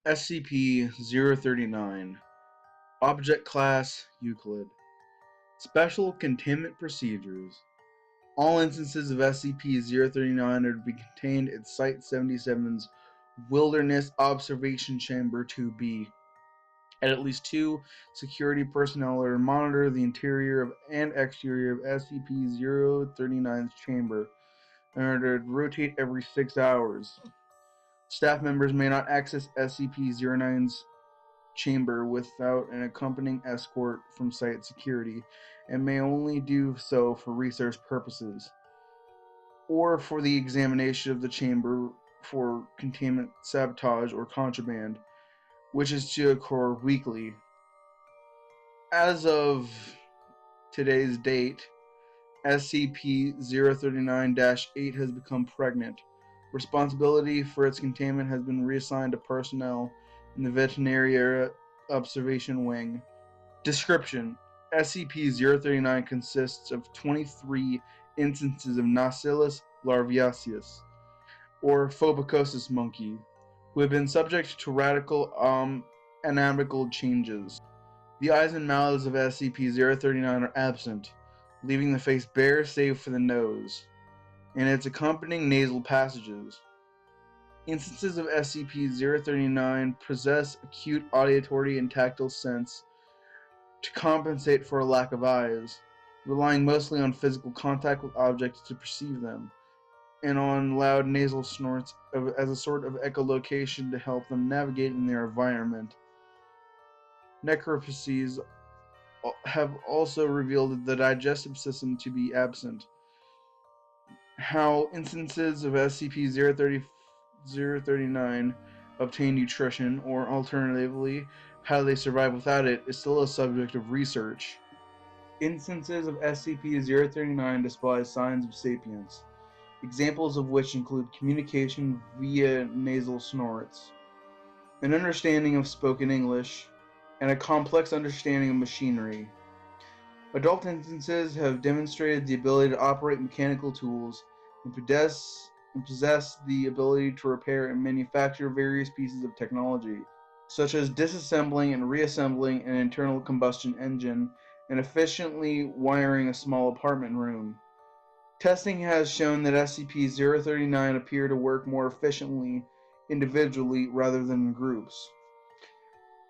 SCP-039 Object Class Euclid Special Containment Procedures. All instances of SCP-039 are to be contained at Site-77's Wilderness Observation Chamber 2B. At least 2 security personnel are to monitor the interior and exterior of SCP-039's chamber and are to rotate every 6 hours. Staff members may not access SCP-039's chamber without an accompanying escort from site security, and may only do so for research purposes, or for the examination of the chamber for containment, sabotage, or contraband, which is to occur weekly. As of today's date, SCP-039-8 has become pregnant. Responsibility for its containment has been reassigned to personnel in the Veterinary Observation Wing. Description: SCP-039 consists of 23 instances of Nacillus larviaceus, or phobicosis monkey, who have been subject to radical anatomical changes. The eyes and mouths of SCP-039 are absent, leaving the face bare save for the nose, and its accompanying nasal passages. Instances of SCP-039 possess acute auditory and tactile sense to compensate for a lack of eyes, relying mostly on physical contact with objects to perceive them, and on loud nasal snorts as a sort of echolocation to help them navigate in their environment. Necropsies have also revealed the digestive system to be absent. How instances of SCP-039 obtain nutrition, or alternatively, how they survive without it, is still a subject of research. Instances of SCP-039 display signs of sapience, examples of which include communication via nasal snorts, an understanding of spoken English, and a complex understanding of machinery. Adult instances have demonstrated the ability to operate mechanical tools and possess the ability to repair and manufacture various pieces of technology, such as disassembling and reassembling an internal combustion engine and efficiently wiring a small apartment room. Testing has shown that SCP-039 appear to work more efficiently individually rather than in groups,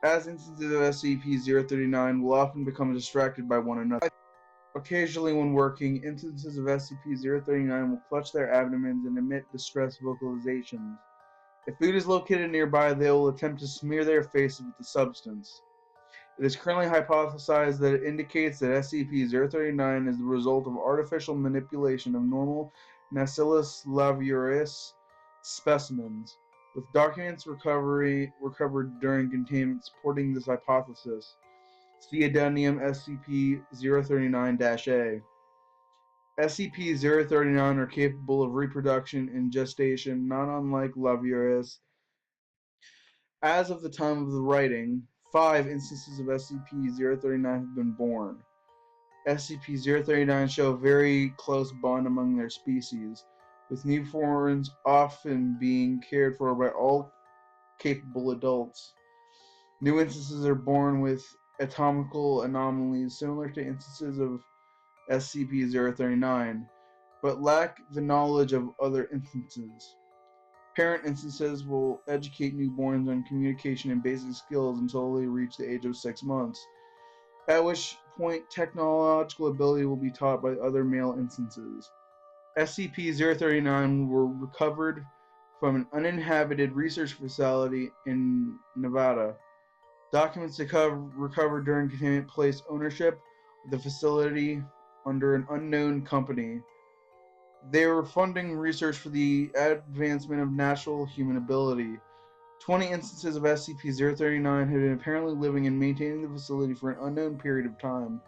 as instances of SCP-039 will often become distracted by one another. Occasionally when working, instances of SCP-039 will clutch their abdomens and emit distress vocalizations. If food is located nearby, they will attempt to smear their faces with the substance. It is currently hypothesized that it indicates that SCP-039 is the result of artificial manipulation of normal Nacillus larviaris specimens, with documents recovered during containment supporting this hypothesis. See Addendum SCP-039-A. SCP-039 are capable of reproduction and gestation, not unlike Larviaris. As of the time of the writing, 5 instances of SCP-039 have been born. SCP-039 show a very close bond among their species, with newborns often being cared for by all capable adults. New instances are born with anatomical anomalies similar to instances of SCP-039, but lack the knowledge of other instances. Parent instances will educate newborns on communication and basic skills until they reach the age of 6 months, at which point technological ability will be taught by other male instances. SCP-039 were recovered from an uninhabited research facility in Nevada. Documents recovered during containment place ownership of the facility under an unknown company. They were funding research for the advancement of natural human ability. 20 instances of SCP-039 had been apparently living and maintaining the facility for an unknown period of time.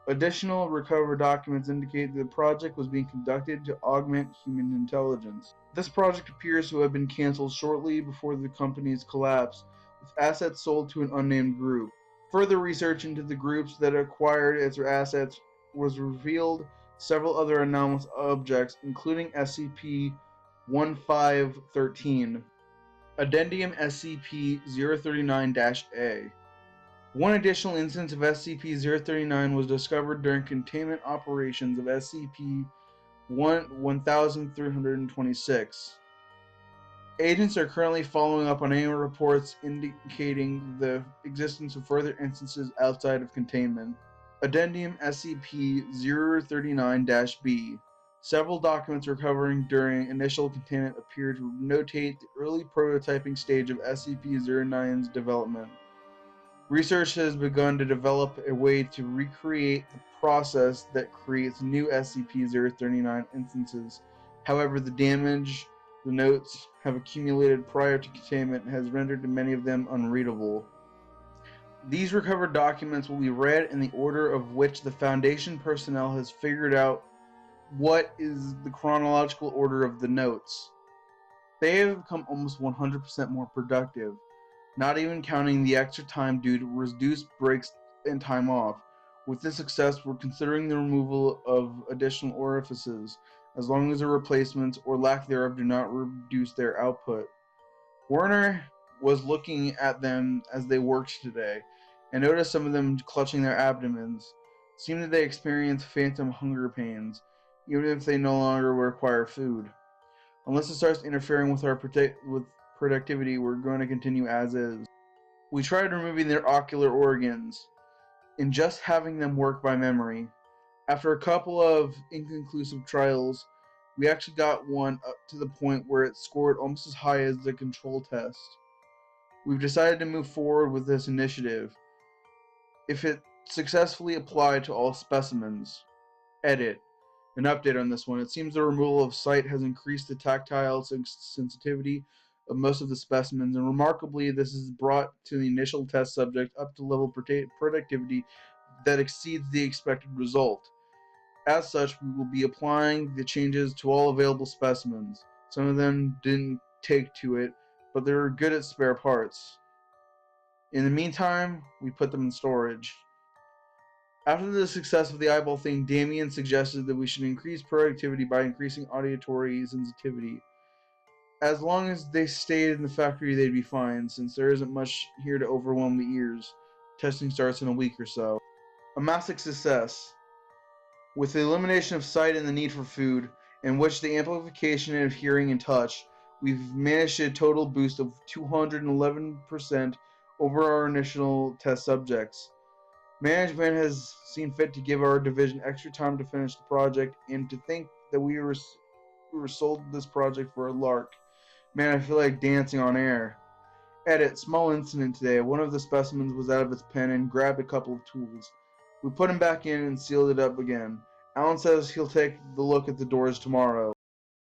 Additional recovered documents indicate that the project was being conducted to augment human intelligence. This project appears to have been cancelled shortly before the company's collapse, with assets sold to an unnamed group. Further research into the groups that acquired its assets was revealed several other anomalous objects, including SCP-1513, Addendum SCP-039-A. One additional instance of SCP-039 was discovered during containment operations of SCP-1326. Agents are currently following up on any reports indicating the existence of further instances outside of containment. Addendum SCP-039-B. Several documents recovering during initial containment appear to notate the early prototyping stage of SCP-09's development. Research has begun to develop a way to recreate the process that creates new SCP-039 instances. However, the damage the notes have accumulated prior to containment has rendered many of them unreadable. These recovered documents will be read in the order of which the Foundation personnel has figured out what is the chronological order of the notes. They have become almost 100% more productive, not even counting the extra time due to reduced breaks and time off. With this success, we're considering the removal of additional orifices, as long as the replacements or lack thereof do not reduce their output. Werner was looking at them as they worked today, and noticed some of them clutching their abdomens. It seemed that they experienced phantom hunger pains, even if they no longer require food. Unless it starts interfering with our productivity, we're going to continue as is. We tried removing their ocular organs, and just having them work by memory. After a couple of inconclusive trials, we actually got one up to the point where it scored almost as high as the control test. We've decided to move forward with this initiative. If it successfully applied to all specimens. Edit. An update on this one. It seems the removal of sight has increased the tactile sensitivity of most of the specimens, and remarkably, this has brought to the initial test subject up to level productivity that exceeds the expected result. As such, we will be applying the changes to all available specimens. Some of them didn't take to it, but they're good at spare parts. In the meantime, we put them in storage. After the success of the eyeball thing, Damien suggested that we should increase productivity by increasing auditory sensitivity. As long as they stayed in the factory, they'd be fine, since there isn't much here to overwhelm the ears. Testing starts in a week or so. A massive success. With the elimination of sight and the need for food, in which the amplification of hearing and touch, we've managed a total boost of 211% over our initial test subjects. Management has seen fit to give our division extra time to finish the project, and to think that we were sold this project for a lark. Man, I feel like dancing on air. Edit. Small incident today. One of the specimens was out of its pen and grabbed a couple of tools. We put him back in and sealed it up again. Alan says he'll take the look at the doors tomorrow.